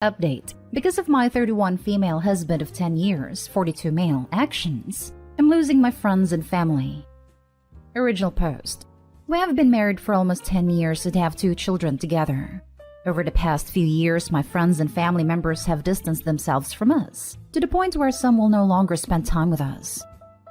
Update. Because of my 31 female husband of 10 years, 42 male actions, I'm losing my friends and family. Original post. We have been married for almost 10 years and have 2 children together. Over the past few years, my friends and family members have distanced themselves from us, to the point where some will no longer spend time with us.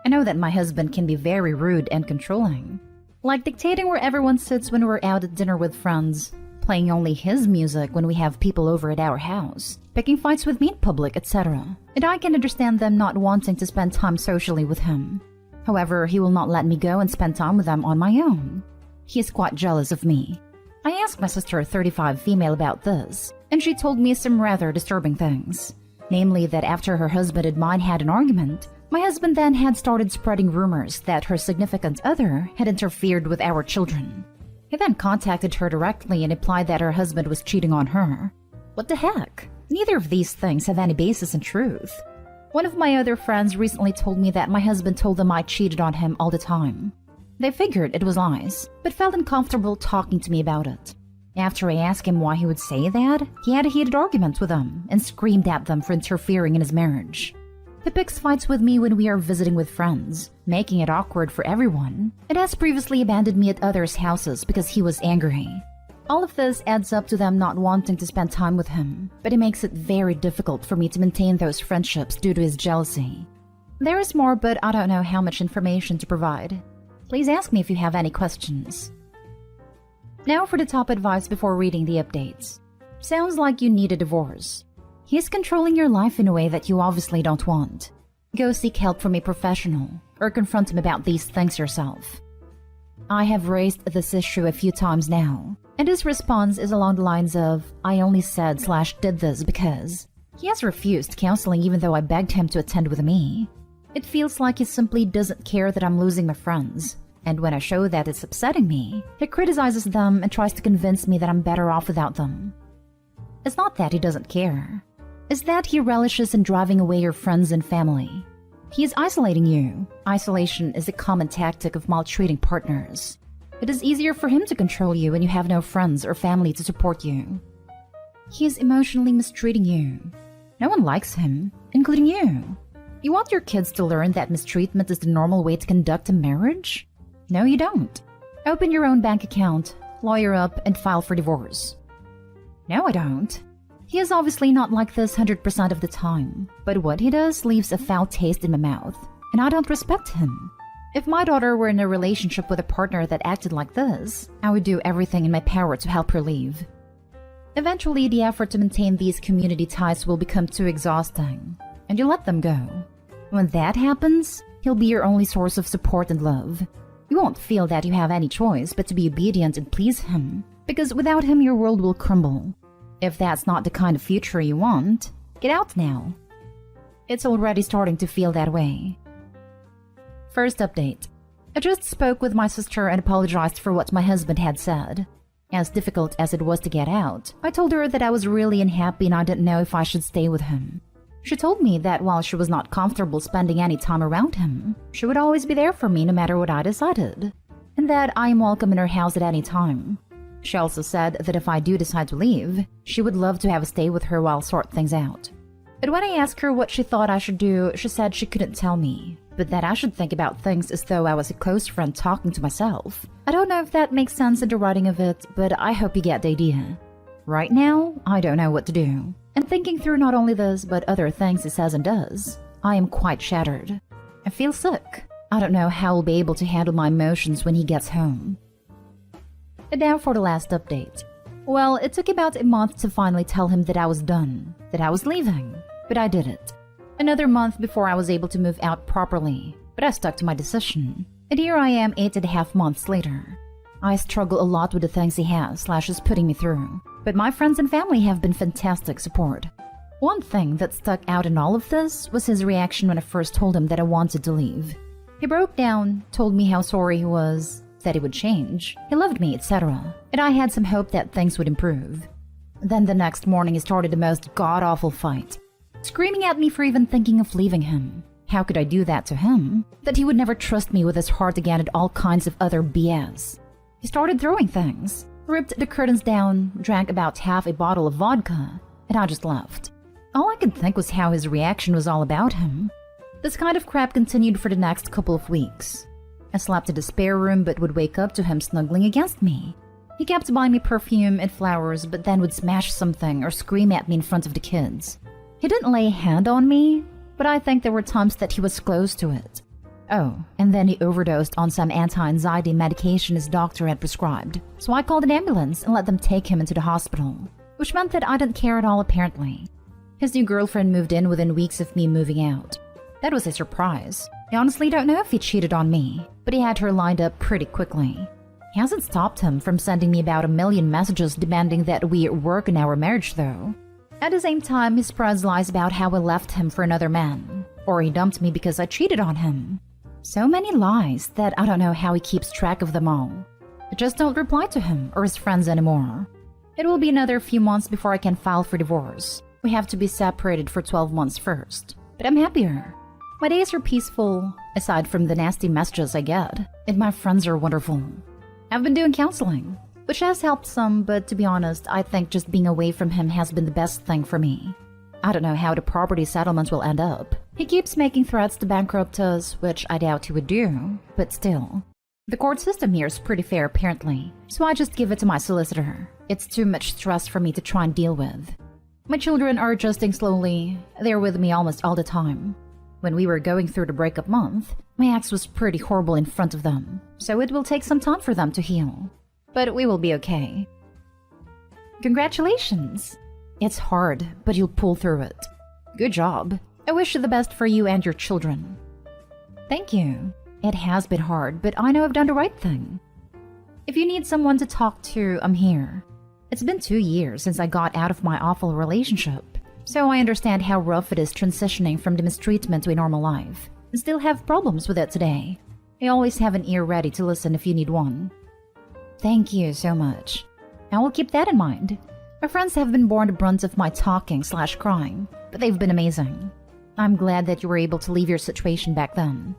I know that my husband can be very rude and controlling, like dictating where everyone sits when we're out at dinner with friends, playing only his music when we have people over at our house, picking fights with me in public, etc. And I can understand them not wanting to spend time socially with him. However, he will not let me go and spend time with them on my own. He is quite jealous of me. I asked my sister, 35 female, about this, and she told me some rather disturbing things. Namely that after her husband and mine had an argument, my husband then had started spreading rumors that her significant other had interfered with our children. He then contacted her directly and implied that her husband was cheating on her. What the heck? Neither of these things have any basis in truth. One of my other friends recently told me that my husband told them I cheated on him all the time. They figured it was lies, but felt uncomfortable talking to me about it. After I asked him why he would say that, he had a heated argument with them and screamed at them for interfering in his marriage. He picks fights with me when we are visiting with friends, making it awkward for everyone, and has previously abandoned me at others' houses because he was angry. All of this adds up to them not wanting to spend time with him, but it makes it very difficult for me to maintain those friendships due to his jealousy. There is more, but I don't know how much information to provide. Please ask me if you have any questions. Now for the top advice before reading the updates. Sounds like you need a divorce. He's controlling your life in a way that you obviously don't want. Go seek help from a professional, or confront him about these things yourself. I have raised this issue a few times now, and his response is along the lines of, I only said/did this because. He has refused counseling even though I begged him to attend with me. It feels like he simply doesn't care that I'm losing my friends, and when I show that it's upsetting me, he criticizes them and tries to convince me that I'm better off without them. It's not that he doesn't care. It's that he relishes in driving away your friends and family. He is isolating you. Isolation is a common tactic of maltreating partners. It is easier for him to control you when you have no friends or family to support you. He is emotionally mistreating you. No one likes him, including you. You want your kids to learn that mistreatment is the normal way to conduct a marriage? No, you don't. Open your own bank account, lawyer up, and file for divorce. No, I don't. He is obviously not like this 100% of the time, but what he does leaves a foul taste in my mouth, and I don't respect him. If my daughter were in a relationship with a partner that acted like this, I would do everything in my power to help her leave. Eventually, the effort to maintain these community ties will become too exhausting, and you let them go. When that happens, he'll be your only source of support and love. You won't feel that you have any choice but to be obedient and please him, because without him your world will crumble. If that's not the kind of future you want, get out now. It's already starting to feel that way. First update. I just spoke with my sister and apologized for what my husband had said. As difficult as it was to get out, I told her that I was really unhappy and I didn't know if I should stay with him. She told me that while she was not comfortable spending any time around him, she would always be there for me no matter what I decided, and that I am welcome in her house at any time. She also said that if I do decide to leave, she would love to have a stay with her while sort things out. But when I asked her what she thought I should do, she said she couldn't tell me, but that I should think about things as though I was a close friend talking to myself. I don't know if that makes sense in the writing of it, but I hope you get the idea. Right now, I don't know what to do. And thinking through not only this, but other things he says and does, I am quite shattered. I feel sick. I don't know how I'll be able to handle my emotions when he gets home. And now for the last update. Well, it took about a month to finally tell him that I was done, that I was leaving, but I did it. Another month before I was able to move out properly, but I stuck to my decision. And here I am 8.5 months later. I struggle a lot with the things he has/is putting me through, but my friends and family have been fantastic support. One thing that stuck out in all of this was his reaction when I first told him that I wanted to leave. He broke down, told me how sorry he was, that he would change, he loved me, etc. And I had some hope that things would improve. Then the next morning he started the most god-awful fight, screaming at me for even thinking of leaving him. How could I do that to him? That he would never trust me with his heart again and all kinds of other BS. He started throwing things, ripped the curtains down, drank about half a bottle of vodka, and I just left. All I could think was how his reaction was all about him. This kind of crap continued for the next couple of weeks. I slept in the spare room but would wake up to him snuggling against me. He kept buying me perfume and flowers but then would smash something or scream at me in front of the kids. He didn't lay a hand on me, but I think there were times that he was close to it. Oh, and then he overdosed on some anti-anxiety medication his doctor had prescribed, so I called an ambulance and let them take him into the hospital, which meant that I didn't care at all apparently. His new girlfriend moved in within weeks of me moving out. That was a surprise. I honestly don't know if he cheated on me, but he had her lined up pretty quickly. It hasn't stopped him from sending me about 1 million messages demanding that we work on our marriage though. At the same time, he spreads lies about how I left him for another man, or he dumped me because I cheated on him. So many lies that I don't know how he keeps track of them all. I just don't reply to him or his friends anymore. It will be another few months before I can file for divorce. We have to be separated for 12 months first, but I'm happier. My days are peaceful, aside from the nasty messages I get, and my friends are wonderful. I've been doing counseling, which has helped some, but to be honest, I think just being away from him has been the best thing for me. I don't know how the property settlements will end up. He keeps making threats to bankrupt us, which I doubt he would do, but still. The court system here is pretty fair apparently, so I just give it to my solicitor. It's too much stress for me to try and deal with. My children are adjusting slowly. They're with me almost all the time. When we were going through the breakup month, my ex was pretty horrible in front of them, so it will take some time for them to heal. But we will be okay. Congratulations! It's hard, but you'll pull through it. Good job. I wish you the best for you and your children. Thank you. It has been hard, but I know I've done the right thing. If you need someone to talk to, I'm here. It's been 2 years since I got out of my awful relationship, so I understand how rough it is transitioning from the mistreatment to a normal life, and still have problems with it today. I always have an ear ready to listen if you need one. Thank you so much. I will keep that in mind. My friends have been borne the brunt of my talking/crying, but they've been amazing. I'm glad that you were able to leave your situation back then.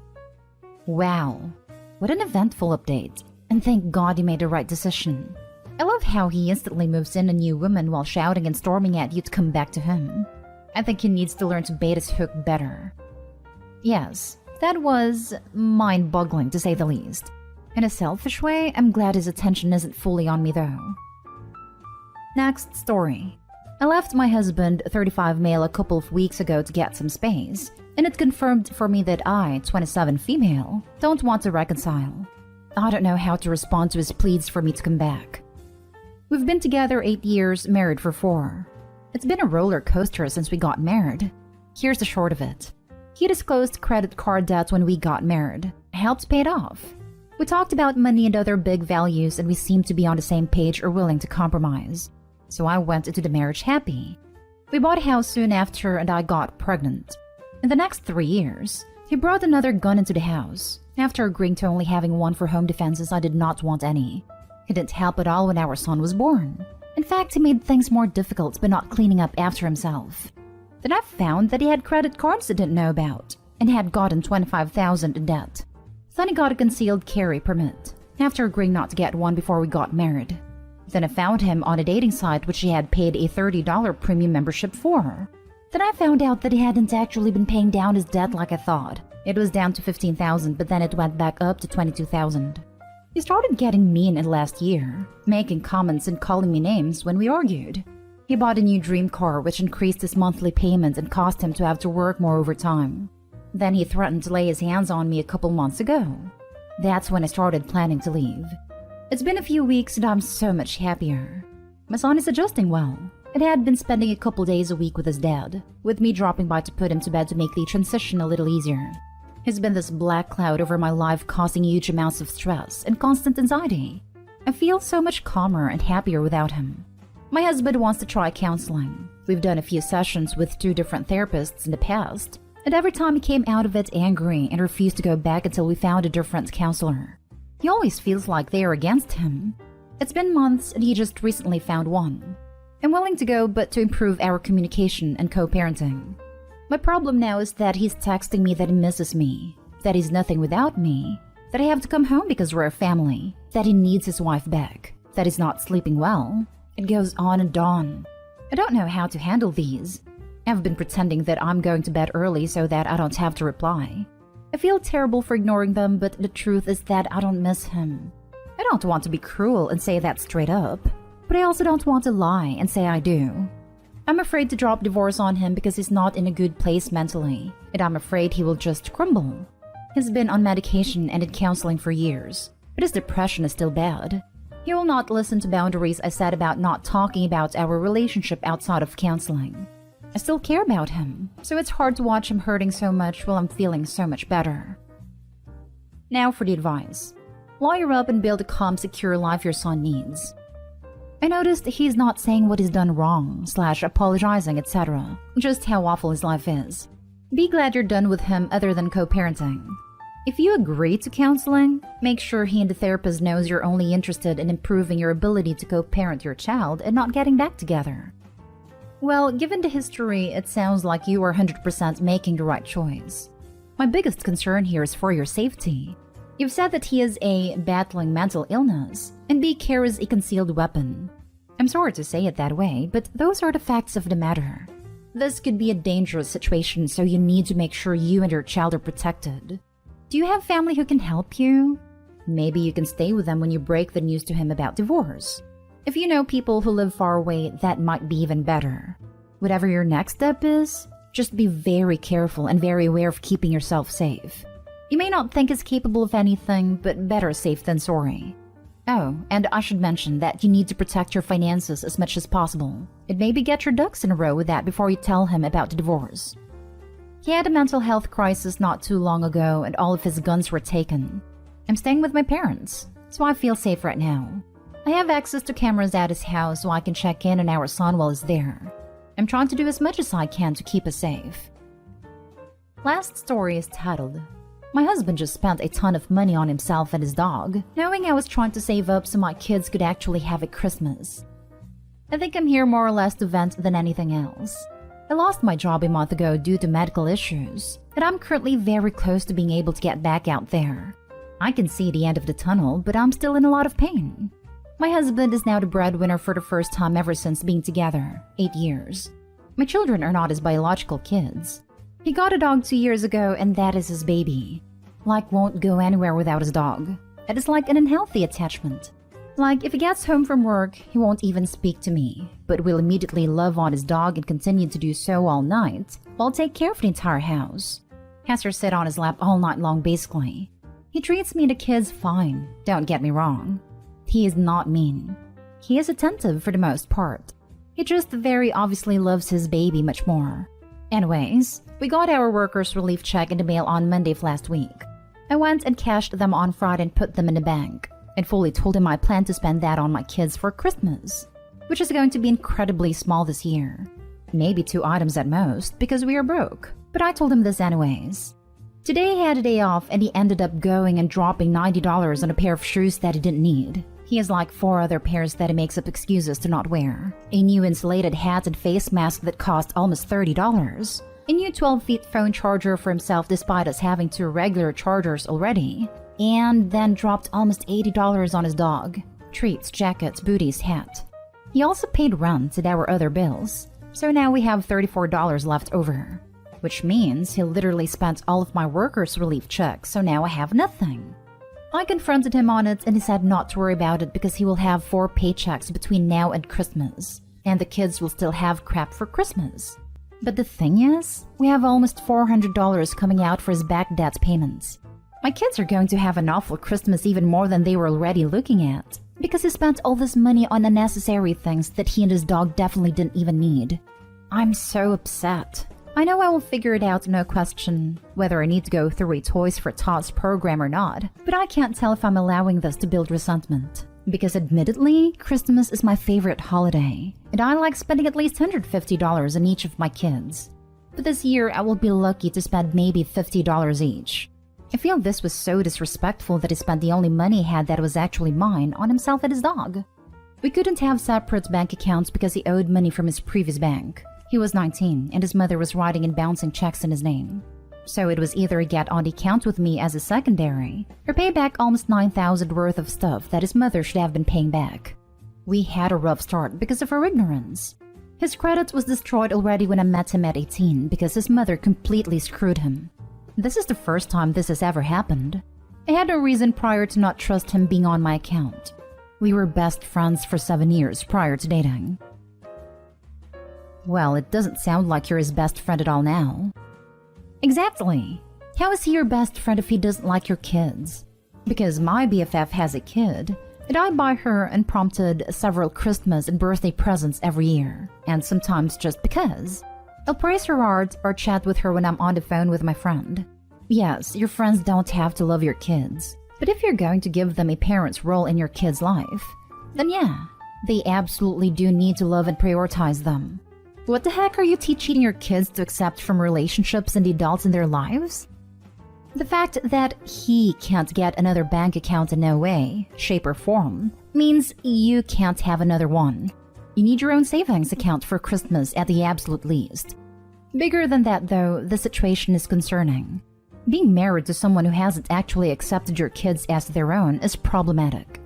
Wow, what an eventful update, and thank God you made the right decision. I love how he instantly moves in a new woman while shouting and storming at you to come back to him. I think he needs to learn to bait his hook better. Yes, that was mind-boggling to say the least. In a selfish way, I'm glad his attention isn't fully on me though. Next story. I left my husband, 35 male, a couple of weeks ago to get some space, and it confirmed for me that I, 27 female, don't want to reconcile. I don't know how to respond to his pleas for me to come back. We've been together 8 years, married for 4. It's been a roller coaster since we got married. Here's the short of it. He disclosed credit card debt when we got married. I helped pay it off. We talked about money and other big values, and we seemed to be on the same page or willing to compromise. So I went into the marriage happy. We bought a house soon after and I got pregnant. In the next 3 years, he brought another gun into the house. After agreeing to only having one for home defenses, I did not want any. He didn't help at all when our son was born. In fact, he made things more difficult by not cleaning up after himself. Then I found that he had credit cards I didn't know about and had gotten $25,000 in debt. Then he got a concealed carry permit, after agreeing not to get one before we got married. Then I found him on a dating site which he had paid a $30 premium membership for. Then I found out that he hadn't actually been paying down his debt like I thought. It was down to $15,000, but then it went back up to $22,000. He started getting mean in last year, making comments and calling me names when we argued. He bought a new dream car which increased his monthly payment and caused him to have to work more overtime. Then he threatened to lay his hands on me a couple months ago. That's when I started planning to leave. It's been a few weeks and I'm so much happier. My son is adjusting well, and had been spending a couple days a week with his dad, with me dropping by to put him to bed to make the transition a little easier. He's been this black cloud over my life, causing huge amounts of stress and constant anxiety. I feel so much calmer and happier without him. My husband wants to try counseling. We've done a few sessions with 2 different therapists in the past, and every time he came out of it angry and refused to go back until we found a different counselor. He always feels like they are against him. It's been months and he just recently found one. I'm willing to go, but to improve our communication and co-parenting. My problem now is that he's texting me that he misses me, that he's nothing without me, that I have to come home because we're a family, that he needs his wife back, that he's not sleeping well. It goes on and on. I don't know how to handle these. I've been pretending that I'm going to bed early so that I don't have to reply. I feel terrible for ignoring them, but the truth is that I don't miss him. I don't want to be cruel and say that straight up, but I also don't want to lie and say I do. I'm afraid to drop divorce on him because he's not in a good place mentally, and I'm afraid he will just crumble. He's been on medication and in counseling for years, but his depression is still bad. He will not listen to boundaries I said about not talking about our relationship outside of counseling. I still care about him, so it's hard to watch him hurting so much while I'm feeling so much better. Now for the advice. Lawyer up and build a calm, secure life your son needs. I noticed he's not saying what he's done wrong, /apologizing, etc. Just how awful his life is. Be glad you're done with him other than co-parenting. If you agree to counseling, make sure he and the therapist knows you're only interested in improving your ability to co-parent your child and not getting back together. Well, given the history, it sounds like you are 100% making the right choice. My biggest concern here is for your safety. You've said that he is battling mental illness, and care is a concealed weapon. I'm sorry to say it that way, but those are the facts of the matter. This could be a dangerous situation, so you need to make sure you and your child are protected. Do you have family who can help you? Maybe you can stay with them when you break the news to him about divorce. If you know people who live far away, that might be even better. Whatever your next step is, just be very careful and very aware of keeping yourself safe. You may not think he's capable of anything, but better safe than sorry. Oh, and I should mention that you need to protect your finances as much as possible. And maybe get your ducks in a row with that before you tell him about the divorce. He had a mental health crisis not too long ago and all of his guns were taken. I'm staying with my parents, so I feel safe right now. I have access to cameras at his house so I can check in on our son while he's there. I'm trying to do as much as I can to keep us safe. Last story is titled, My husband just spent a ton of money on himself and his dog, knowing I was trying to save up so my kids could actually have a Christmas. I think I'm here more or less to vent than anything else. I lost my job a month ago due to medical issues, and I'm currently very close to being able to get back out there. I can see the end of the tunnel, but I'm still in a lot of pain. My husband is now the breadwinner for the first time ever since being together, 8 years. My children are not his biological kids. He got a dog 2 years ago and that is his baby. Won't go anywhere without his dog. It is like an unhealthy attachment. If he gets home from work, he won't even speak to me, but will immediately love on his dog and continue to do so all night, while take care of the entire house. Has her sit on his lap all night long basically. He treats me and the kids fine, don't get me wrong. He is not mean. He is attentive for the most part. He just very obviously loves his baby much more. Anyways, we got our workers' relief check in the mail on Monday of last week. I went and cashed them on Friday and put them in the bank, and fully told him I plan to spend that on my kids for Christmas, which is going to be incredibly small this year. Maybe 2 items at most, because we are broke, but I told him this anyways. Today he had a day off and he ended up going and dropping $90 on a pair of shoes that he didn't need. He has 4 other pairs that he makes up excuses to not wear. A new insulated hat and face mask that cost almost $30. A new 12-feet phone charger for himself despite us having 2 regular chargers already. And then dropped almost $80 on his dog. Treats, jackets, booties, hat. He also paid rent and our other bills. So now we have $34 left over. Which means he literally spent all of my workers' relief checks, so now I have nothing. I confronted him on it and he said not to worry about it because he will have 4 paychecks between now and Christmas, and the kids will still have crap for Christmas. But the thing is, we have almost $400 coming out for his back debt payments. My kids are going to have an awful Christmas even more than they were already looking at, because he spent all this money on unnecessary things that he and his dog definitely didn't even need. I'm so upset. I know I will figure it out, no question, whether I need to go through a Toys for Tots program or not, but I can't tell if I'm allowing this to build resentment. Because admittedly, Christmas is my favorite holiday, and I like spending at least $150 on each of my kids. But this year, I will be lucky to spend maybe $50 each. I feel this was so disrespectful that he spent the only money he had that was actually mine on himself and his dog. We couldn't have separate bank accounts because he owed money from his previous bank. He was 19 and his mother was writing and bouncing checks in his name. So it was either get on the account with me as a secondary or pay back almost $9,000 worth of stuff that his mother should have been paying back. We had a rough start because of our ignorance. His credit was destroyed already when I met him at 18 because his mother completely screwed him. This is the first time this has ever happened. I had no reason prior to not trust him being on my account. We were best friends for 7 years prior to dating. Well, it doesn't sound like you're his best friend at all now. Exactly. How is he your best friend if he doesn't like your kids? Because my BFF has a kid, and I buy her unprompted several Christmas and birthday presents every year, and sometimes just because. I'll praise her art or chat with her when I'm on the phone with my friend. Yes, your friends don't have to love your kids, but if you're going to give them a parent's role in your kid's life, then yeah, they absolutely do need to love and prioritize them. What the heck are you teaching your kids to accept from relationships and the adults in their lives? The fact that he can't get another bank account in no way, shape or form, means you can't have another one. You need your own savings account for Christmas at the absolute least. Bigger than that though, the situation is concerning. Being married to someone who hasn't actually accepted your kids as their own is problematic.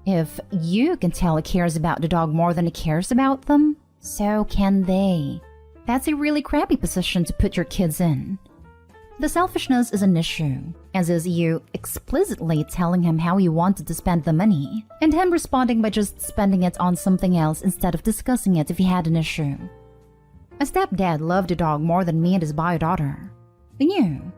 If you can tell he cares about the dog more than he cares about them, so can they. That's a really crappy position to put your kids in. The selfishness is an issue, as is you explicitly telling him how you wanted to spend the money, and him responding by just spending it on something else instead of discussing it if he had an issue. A stepdad loved a dog more than me and his bio daughter. I knew